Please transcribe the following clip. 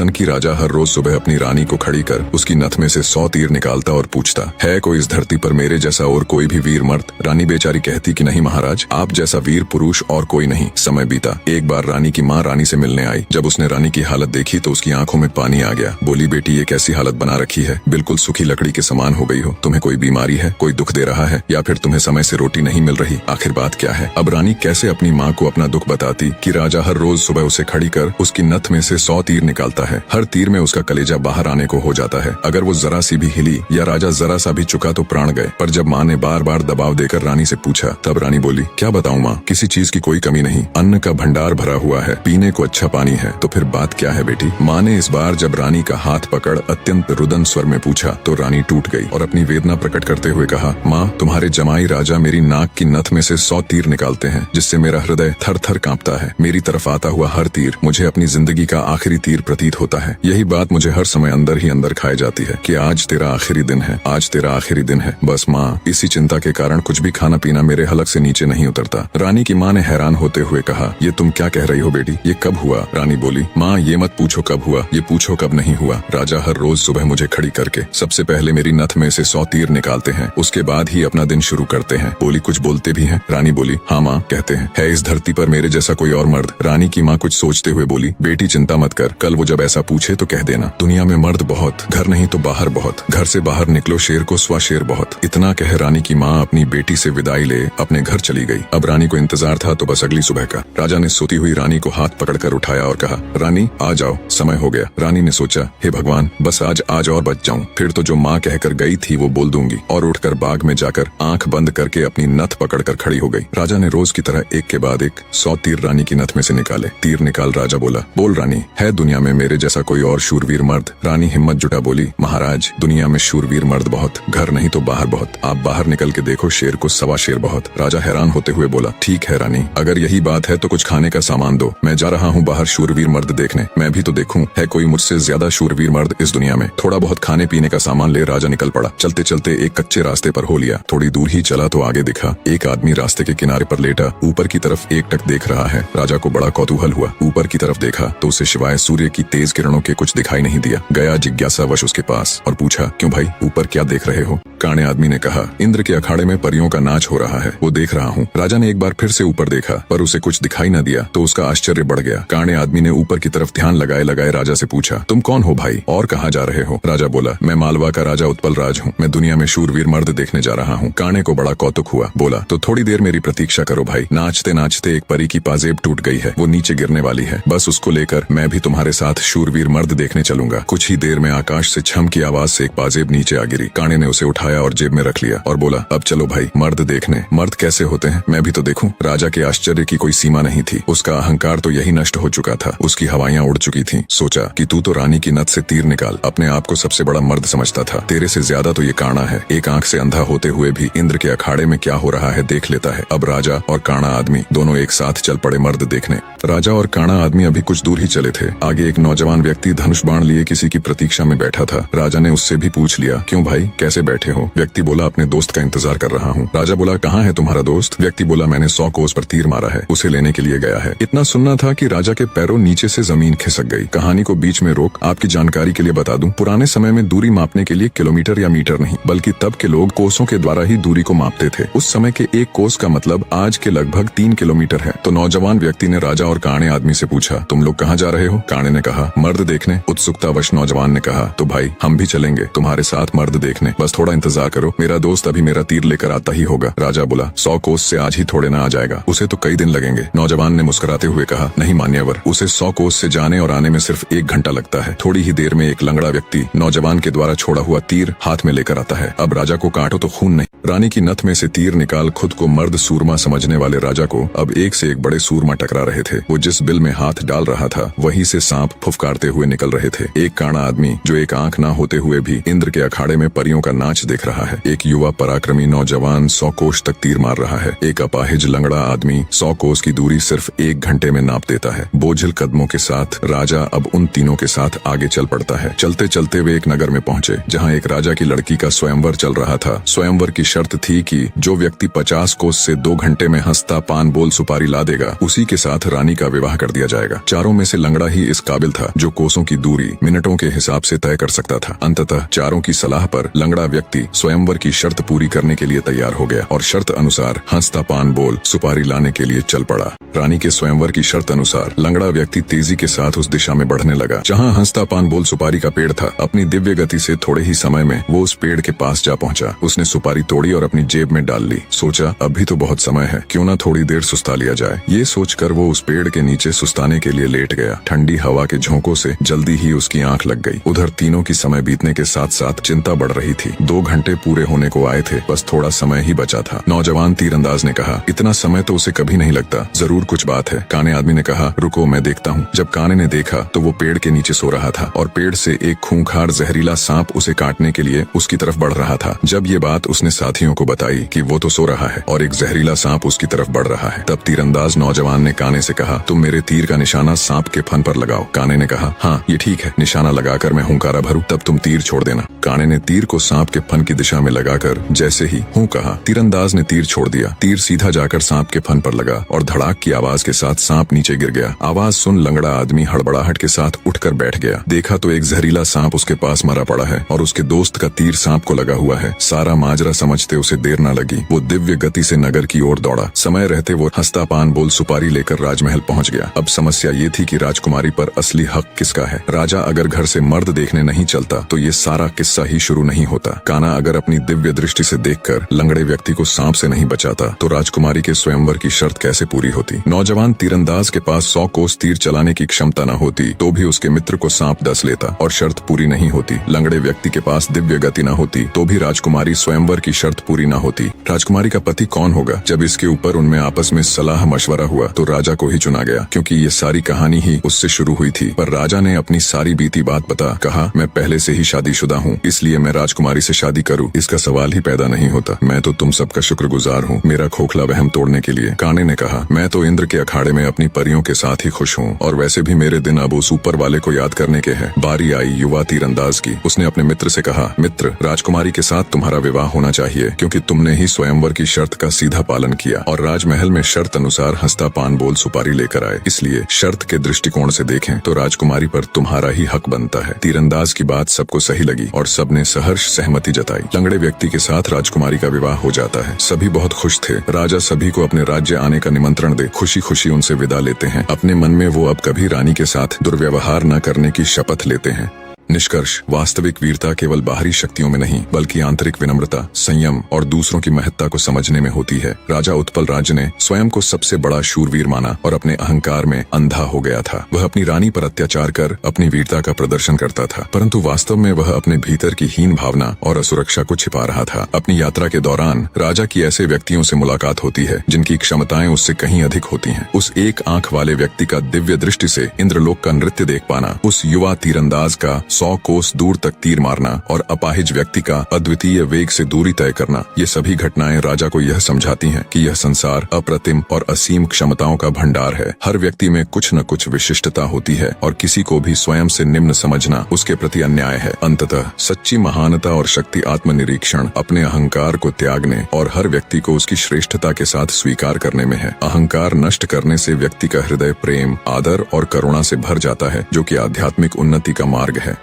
सन की राजा हर रोज सुबह अपनी रानी को खड़ी कर उसकी नथ में से 100 तीर निकालता और पूछता, है कोई इस धरती पर मेरे जैसा और कोई भी वीर मर्द? रानी बेचारी कहती कि नहीं महाराज, आप जैसा वीर पुरुष और कोई नहीं। समय बीता। एक बार रानी की माँ रानी से मिलने आई। जब उसने रानी की हालत देखी तो उसकी आंखों में पानी आ गया। बोली, बेटी ये कैसी हालत बना रखी है, बिल्कुल सूखी लकड़ी के समान हो गई हो। तुम्हें कोई बीमारी है, कोई दुख दे रहा है, या फिर तुम्हें समय से रोटी नहीं मिल रही? आखिर बात क्या है? अब रानी कैसे अपनी माँ को अपना दुख बताती कि राजा हर रोज सुबह उसे खड़ी कर उसकी नथ में से 100 तीर निकालता है। हर तीर में उसका कलेजा बाहर आने को हो जाता है। अगर वो जरा सी भी हिली या राजा जरा सा भी चुका तो प्राण गए। पर जब माँ ने बार बार दबाव देकर रानी से पूछा, तब रानी बोली, क्या बताऊं माँ, किसी चीज की कोई कमी नहीं, अन्न का भंडार भरा हुआ है, पीने को अच्छा पानी है। तो फिर बात क्या है बेटी? माँ ने इस बार जब रानी का हाथ पकड़ अत्यंत रुदन स्वर में पूछा तो रानी टूट गई और अपनी वेदना प्रकट करते हुए कहा, माँ तुम्हारे जमाई राजा मेरी नाक की नथ में से 100 तीर निकालते हैं, जिससे मेरा हृदय थर थर कांपता है। मेरी तरफ आता हुआ हर तीर मुझे अपनी जिंदगी का आखिरी तीर प्रतीत होता है। यही बात मुझे हर समय अंदर ही अंदर खाई जाती है कि आज तेरा आखिरी दिन है, आज तेरा आखिरी दिन है। बस माँ, इसी चिंता के कारण कुछ भी खाना पीना मेरे हलक से नीचे नहीं उतरता। रानी की माँ ने हैरान होते हुए कहा, ये तुम क्या कह रही हो बेटी, ये कब हुआ? रानी बोली, माँ ये मत पूछो कब हुआ, ये पूछो कब नहीं हुआ। राजा हर रोज सुबह मुझे खड़ी करके सबसे पहले मेरी नथ में से 100 तीर निकालते हैं, उसके बाद ही अपना दिन शुरू करते हैं। बोली, कुछ बोलते भी हैं? रानी बोली, हाँ माँ कहते हैं। है इस धरती पर मेरे जैसा कोई और मर्द? रानी की माँ कुछ सोचते हुए बोली, बेटी चिंता मत कर, कल वो जब ऐसा पूछे तो कह देना, दुनिया में मर्द बहुत, घर नहीं तो बाहर बहुत, घर से बाहर निकलो शेर को स्वा शेर बहुत। इतना कह रानी की माँ अपनी बेटी से विदाई ले अपने घर चली गई। अब रानी को इंतजार था तो बस अगली सुबह का। राजा ने सोती हुई रानी को हाथ पकड़कर उठाया और कहा, रानी आ जाओ, समय हो गया। रानी ने सोचा, हे भगवान, बस आज और बच जाऊं, फिर तो जो माँ कहकर गई थी वो बोल दूंगी। और उठकर बाग में जाकर आंख बंद करके अपनी नथ पकड़कर खड़ी हो गई। राजा ने रोज की तरह एक के बाद एक 100 तीर रानी की नथ में से निकाले। तीर निकाल राजा बोला, बोल रानी, है दुनिया में मेरे जैसा कोई और शूरवीर मर्द? रानी हिम्मत जुटा बोली, महाराज दुनिया में शूरवीर मर्द बहुत, घर नहीं तो बाहर बहुत, आप बाहर निकल के देखो, शेर को सवा शेर बहुत। राजा हैरान होते हुए बोला, ठीक है रानी, अगर यही बात है तो कुछ खाने का सामान दो, मैं जा रहा हूँ बाहर शूरवीर मर्द देखने, मैं भी तो देखूं है कोई मुझसे ज्यादा शूरवीर मर्द इस दुनिया में। थोड़ा बहुत खाने पीने का सामान ले राजा निकल पड़ा। चलते चलते एक कच्चे रास्ते पर हो लिया। थोड़ी दूर ही चला तो आगे दिखा एक आदमी रास्ते के किनारे पर लेटा ऊपर की तरफ एकटक देख रहा है। राजा को बड़ा कौतूहल हुआ। ऊपर की तरफ देखा तो उसे सिवाय सूर्य की तेज किरणों के कुछ दिखाई नहीं दिया। गया जिज्ञासावश उसके पास और पूछा, क्यों भाई, ऊपर क्या देख रहे हो? काणे आदमी ने कहा, इंद्र के अखाड़े में परियों का नाच हो रहा है, वो देख रहा हूँ। राजा ने एक बार फिर से ऊपर देखा पर उसे कुछ दिखाई न दिया तो उसका आश्चर्य बढ़ गया। काणे आदमी ने ऊपर की तरफ ध्यान लगाए लगाए राजा से पूछा, तुम कौन हो भाई और कहाँ जा रहे हो? राजा बोला, मैं मालवा का राजा उत्पल राज हूँ, मैं दुनिया में शूरवीर मर्द देखने जा रहा हूँ। काणे को बड़ा कौतुक हुआ। बोला, तो थोड़ी देर मेरी प्रतीक्षा करो भाई। नाचते नाचते एक परी की पाजेब टूट गई है, वो नीचे गिरने वाली है, बस उसको लेकर मैं भी तुम्हारे साथ शूरवीर मर्द देखने चलूंगा। कुछ ही देर में आकाश से छम की आवाज से एक पाजेब नीचे आ गिरी। काणे ने उसे उठाया और जेब में रख लिया और बोला, अब चलो भाई मर्द देखने। मर्द कैसे होते हैं मैं भी तो देखूं। राजा के आश्चर्य की कोई सीमा नहीं थी। उसका अहंकार तो यही नष्ट हो चुका था, उसकी हवाइयां उड़ चुकी थीं। सोचा कि तू तो रानी की नथ से तीर निकाल अपने आप को सबसे बड़ा मर्द समझता था, तेरे से ज्यादा तो ये काणा है। एक आंख से अंधा होते हुए भी इंद्र के अखाड़े में क्या हो रहा है देख लेता है। अब राजा और काणा आदमी दोनों एक साथ चल पड़े मर्द देखने। राजा और काणा आदमी अभी कुछ दूर ही चले थे। आगे एक नौजवान व्यक्ति धनुष बाण लिए किसी की प्रतीक्षा में बैठा था। राजा ने उससे भी पूछ लिया, क्यों भाई कैसे बैठे हो? व्यक्ति बोला, अपने दोस्त का इंतजार कर रहा हूँ। राजा बोला, कहाँ है तुम्हारा दोस्त? व्यक्ति बोला, मैंने 100 कोस पर तीर मारा है, उसे लेने के लिए गया है। इतना सुनना था कि राजा के पैरों नीचे से जमीन खिसक गई। कहानी को बीच में रोक आपकी जानकारी के लिए बता दूं, पुराने समय में दूरी मापने के लिए किलोमीटर या मीटर नहीं बल्कि तब के लोग कोसों के द्वारा ही दूरी को मापते थे। उस समय के एक कोस का मतलब आज के लगभग 3 किलोमीटर है। तो नौजवान व्यक्ति ने राजा और काणे आदमी से पूछा, तुम लोग कहाँ जा रहे हो? काणे ने कहा, मर्द देखने। उत्सुकतावश नौजवान ने कहा, तो भाई हम भी चलेंगे तुम्हारे साथ मर्द देखने, बस थोड़ा इंतजार करो, मेरा दोस्त अभी मेरा तीर लेकर आता ही होगा। राजा बोला, 100 कोस से आज ही थोड़े ना आ जाएगा, उसे तो कई दिन लगेंगे। नौजवान ने मुस्कुराते हुए कहा, नहीं मान्यवर, उसे 100 कोस से जाने और आने में सिर्फ 1 घंटा लगता है। थोड़ी ही देर में एक लंगड़ा व्यक्ति नौजवान के द्वारा छोड़ा हुआ तीर हाथ में लेकर आता है। अब राजा को काटो तो खून नहीं। रानी की नथ में से तीर निकाल खुद को मर्द सूरमा समझने वाले राजा को अब एक से एक बड़े सूरमा टकरा रहे थे। वो जिस बिल में हाथ डाल रहा था वहीं से सांप फुफकारते हुए निकल रहे थे। एक काणा आदमी जो एक आंख ना होते हुए भी इंद्र के अखाड़े में परियों का नाच देख रहा है। एक युवा पराक्रमी नौजवान 100 कोस तक तीर मार रहा है। एक अपाहिज लंगड़ा आदमी 100 कोस की दूरी सिर्फ 1 घंटे में नाप देता है। बोझिल कदमों के साथ राजा अब उन तीनों के साथ आगे चल पड़ता है। चलते चलते वे एक नगर में पहुंचे जहाँ एक राजा की लड़की का स्वयंवर चल रहा था। स्वयंवर की शर्त थी कि जो व्यक्ति 50 कोस से 2 घंटे में हंसता पान बोल सुपारी ला देगा उसी के साथ रानी का विवाह कर दिया जाएगा। चारों में से लंगड़ा ही इस काबिल था जो कोसों की दूरी मिनटों के हिसाब से तय कर सकता था। अंततः चारों की सलाह पर लंगड़ा व्यक्ति स्वयंवर की शर्त पूरी करने के लिए तैयार हो गया और शर्त अनुसार हंसता पान बोल सुपारी लाने के लिए चल पड़ा। रानी के स्वयंवर की शर्त अनुसार लंगड़ा व्यक्ति तेजी के साथ उस दिशा में बढ़ने लगा जहाँ हंसता पान बोल सुपारी का पेड़ था। अपनी दिव्य गति से थोड़े ही समय में वो उस पेड़ के पास जा पहुंचा। उसने सुपारी तोड़ी और अपनी जेब में डाल ली। सोचा अभी तो बहुत समय है, क्यों ना थोड़ी देर सुस्ता लिया जाए। ये सोचकर वो उस पेड़ के नीचे सुस्ताने के लिए लेट गया। ठंडी हवा के झोंकों से जल्दी ही उसकी आंख लग गई। उधर तीनों की समय बीतने के साथ साथ चिंता बढ़ रही थी। 2 घंटे पूरे होने को आए थे, बस थोड़ा समय ही बचा था। नौजवान तीरंदाज ने कहा, इतना समय तो उसे कभी नहीं लगता, जरूर कुछ बात है। काने आदमी ने कहा, रुको मैं देखता हूँ। जब काने ने देखा तो वो पेड़ के नीचे सो रहा था और पेड़ से एक खूंखार जहरीला सांप उसे काटने के लिए उसकी तरफ बढ़ रहा था। जब ये बात उसने साथियों को बताई कि वो तो सो रहा है और एक जहरीला सांप उसकी तरफ बढ़ रहा है, तब तीरंदाज नौजवान ने काने से कहा, तुम मेरे तीर का निशाना सांप के फन पर लगाओ। काने ने कहा, हाँ ये ठीक है, निशाना लगाकर मैं हुंकारा भरूं तब तुम तीर छोड़ देना। काने ने तीर को सांप के फन की दिशा में लगाकर जैसे ही हूं कहा, तीरंदाज ने तीर छोड़ दिया। तीर सीधा जाकर सांप के फन पर लगा और धड़ाक की आवाज के साथ सांप नीचे गिर गया। आवाज सुन लंगड़ा आदमी हड़बड़ाहट के साथ उठकर बैठ गया। देखा तो एक जहरीला सांप उसके पास मरा पड़ा है और उसके दोस्त का तीर सांप को लगा हुआ है। सारा माजरा समझते उसे देर न लगी। वो दिव्य गति से नगर की ओर दौड़ा। समय रहते वो हंसता पान बोल सुपारी लेकर राजमहल पहुंच गया। अब समस्या ये थी कि राजकुमारी पर असली हक किसका है। राजा अगर घर से मर्द देखने नहीं चलता तो ये सारा किस्सा ही शुरू नहीं होता। काना अगर अपनी दिव्य दृष्टि से देखकर लंगड़े व्यक्ति को सांप से नहीं बचाता तो राजकुमारी के स्वयंवर की शर्त कैसे पूरी होती। नौजवान तीरंदाज के पास 100 कोस तीर चलाने की क्षमता न होती तो भी उसके मित्र को सांप डस लेता और शर्त पूरी नहीं होती। लंगड़े व्यक्ति के पास दिव्य गति न होती तो भी राजकुमारी स्वयंवर की शर्त पूरी न होती। राजकुमारी का पति कौन होगा? जब इसके ऊपर उनमें आपस में सलाह मशवरा हुआ तो राजा को ही चुना गया, क्योंकि ये सारी कहानी ही उससे शुरू हुई थी। पर राजा ने अपनी सारी बीती बात बता कहा, मैं पहले से ही शादीशुदा हूँ, इसलिए मैं राजकुमारी से शादी करूँ, इसका सवाल ही पैदा नहीं होता। मैं तो तुम सबका शुक्रगुजार हूँ मेरा खोखला वहम तोड़ने के लिए। काने ने कहा, मैं तो इंद्र के अखाड़े में अपनी परियों के साथ ही खुश हूँ और वैसे भी मेरे दिन अब उस ऊपर वाले को याद करने के हैं। बारी आई युवा तीरंदाज की। उसने अपने मित्र से कहा, मित्र, राजकुमारी के साथ तुम्हारा विवाह होना चाहिए, क्योंकि तुमने ही स्वयंवर की शर्त का सीधा पालन किया और राजमहल में शर्त अनुसार हंसता पान बोल सुपारी लेकर आए। इसलिए शर्त के दृष्टिकोण से देखें तो राजकुमारी पर तुम्हारा ही हक बनता है। तीरंदाज की बात सबको सही लगी और सबने सहर्ष सहमति जताई। लंगड़े व्यक्ति के साथ राजकुमारी का विवाह हो जाता है। सभी बहुत खुश थे। राजा सभी को अपने राज्य आने का निमंत्रण दे खुशी खुशी उनसे विदा लेते हैं। अपने मन में वो अब कभी रानी के साथ दुर्व्यवहार न करने की शपथ लेते हैं। निष्कर्ष, वास्तविक वीरता केवल बाहरी शक्तियों में नहीं बल्कि आंतरिक विनम्रता, संयम और दूसरों की महत्ता को समझने में होती है। राजा उत्पल राज्य ने स्वयं को सबसे बड़ा शूरवीर माना और अपने अहंकार में अंधा हो गया था। वह अपनी रानी पर अत्याचार कर अपनी वीरता का प्रदर्शन करता था, परंतु वास्तव में वह अपने भीतर की हीन भावना और असुरक्षा को छिपा रहा था। अपनी यात्रा के दौरान राजा की ऐसे व्यक्तियों से मुलाकात होती है जिनकी क्षमताएं उससे कहीं अधिक होती हैं। उस एक आंख वाले व्यक्ति का दिव्य दृष्टि से इंद्रलोक का नृत्य देख पाना, उस युवा तीरंदाज का 100 कोस दूर तक तीर मारना और अपाहिज व्यक्ति का अद्वितीय वेग से दूरी तय करना, ये सभी घटनाएं राजा को यह समझाती हैं कि यह संसार अप्रतिम और असीम क्षमताओं का भंडार है। हर व्यक्ति में कुछ न कुछ विशिष्टता होती है और किसी को भी स्वयं से निम्न समझना उसके प्रति अन्याय है। अंततः सच्ची महानता और शक्ति आत्मनिरीक्षण, अपने अहंकार को त्यागने और हर व्यक्ति को उसकी श्रेष्ठता के साथ स्वीकार करने में है। अहंकार नष्ट करने से व्यक्ति का हृदय प्रेम, आदर और करुणा से भर जाता है, जो कि आध्यात्मिक उन्नति का मार्ग है।